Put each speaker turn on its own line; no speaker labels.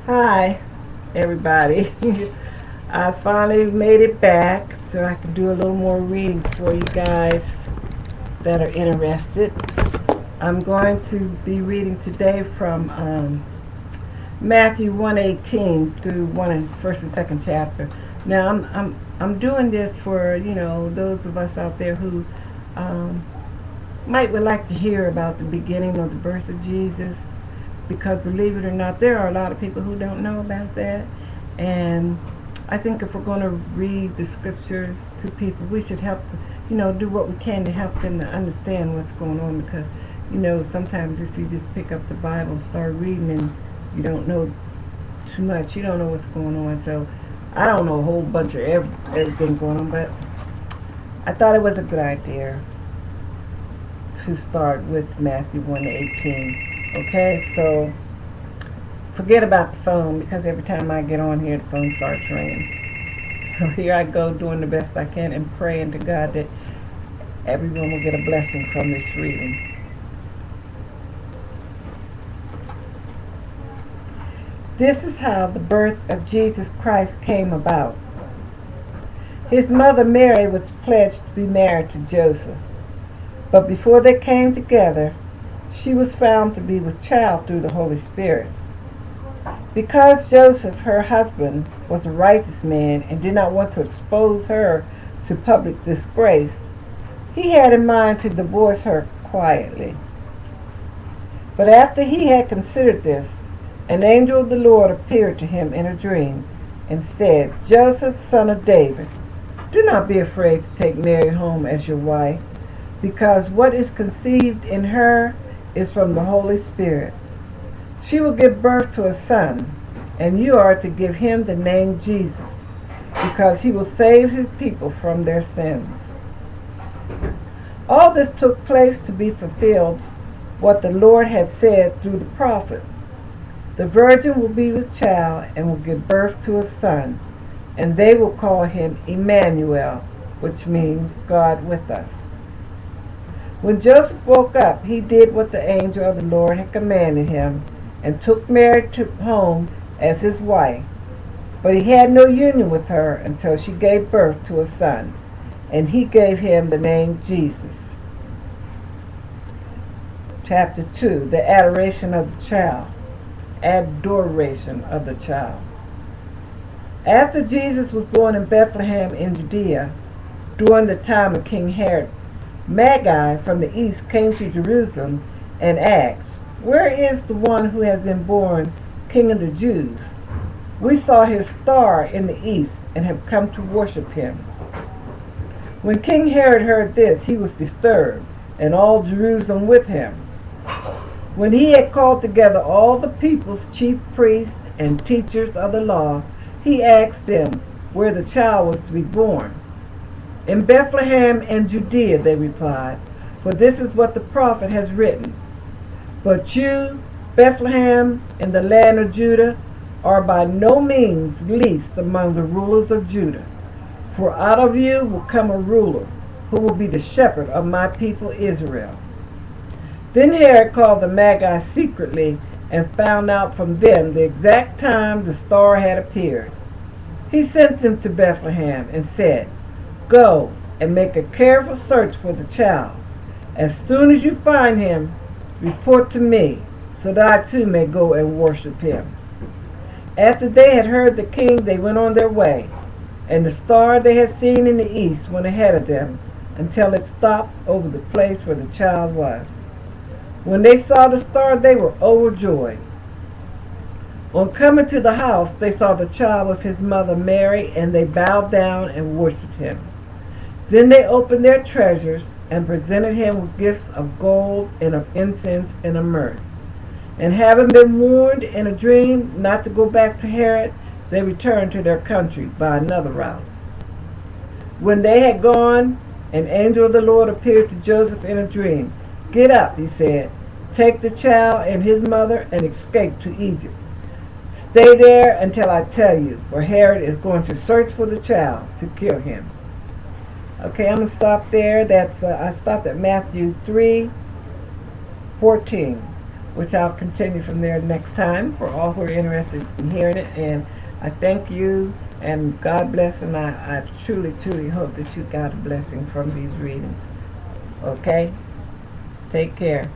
Hi, everybody. I finally made it back so I can do a little more reading for you guys that are interested. I'm going to be reading today from Matthew 1:18 through first and second chapter. Now I'm doing this for those of us out there who um, might would like to hear about the beginning of the birth of Jesus, because believe it or not, there are a lot of people who don't know about that. And I think if we're going to read the scriptures to people, we should help, do what we can to help them to understand what's going on. Because, sometimes if you just pick up the Bible and start reading and you don't know too much, you don't know what's going on. So I don't know a whole bunch of everything going on, but I thought it was a good idea to start with Matthew 1:18. Okay, so forget about the phone, because every time I get on here, the phone starts ringing. So here I go, doing the best I can and praying to God that everyone will get a blessing from this reading. This is how the birth of Jesus Christ came about. His mother Mary was pledged to be married to Joseph, but before they came together, she was found to be with child through the Holy Spirit. Because Joseph, her husband, was a righteous man and did not want to expose her to public disgrace, he had in mind to divorce her quietly. But after he had considered this, an angel of the Lord appeared to him in a dream and said, "Joseph, son of David, do not be afraid to take Mary home as your wife, because what is conceived in her is from the Holy Spirit. She will give birth to a son, and you are to give him the name Jesus, because he will save his people from their sins." All this took place to be fulfilled what the Lord had said through the prophet. The virgin will be with child and will give birth to a son, and they will call him Emmanuel, which means God with us. When Joseph woke up, he did what the angel of the Lord had commanded him and took Mary home as his wife. But he had no union with her until she gave birth to a son, and he gave him the name Jesus. Chapter 2, the adoration of the child. Adoration of the child. After Jesus was born in Bethlehem in Judea, during the time of King Herod, Magi from the east came to Jerusalem and asked, "Where is the one who has been born King of the Jews? We saw his star in the east and have come to worship him." When King Herod heard this, he was disturbed, and all Jerusalem with him. When he had called together all the people's chief priests and teachers of the law, he asked them where the child was to be born. "In Bethlehem in Judea," they replied, "for this is what the prophet has written. But you, Bethlehem, in the land of Judah, are by no means least among the rulers of Judah. For out of you will come a ruler who will be the shepherd of my people Israel." Then Herod called the Magi secretly and found out from them the exact time the star had appeared. He sent them to Bethlehem and said, "Go and make a careful search for the child. As soon as you find him, report to me, so that I too may go and worship him." After they had heard the king, they went on their way, and the star they had seen in the east went ahead of them until it stopped over the place where the child was. When they saw the star, they were overjoyed. On coming to the house, they saw the child with his mother Mary, and they bowed down and worshipped him. Then they opened their treasures and presented him with gifts of gold and of incense and of myrrh. And having been warned in a dream not to go back to Herod, they returned to their country by another route. When they had gone, an angel of the Lord appeared to Joseph in a dream. "Get up," he said, "take the child and his mother and escape to Egypt. Stay there until I tell you, for Herod is going to search for the child to kill him." Okay, I'm going to stop there. I stopped at Matthew 3:14. which I'll continue from there next time for all who are interested in hearing it. And I thank you, and God bless, and I truly, truly hope that you got a blessing from these readings. Okay? Take care.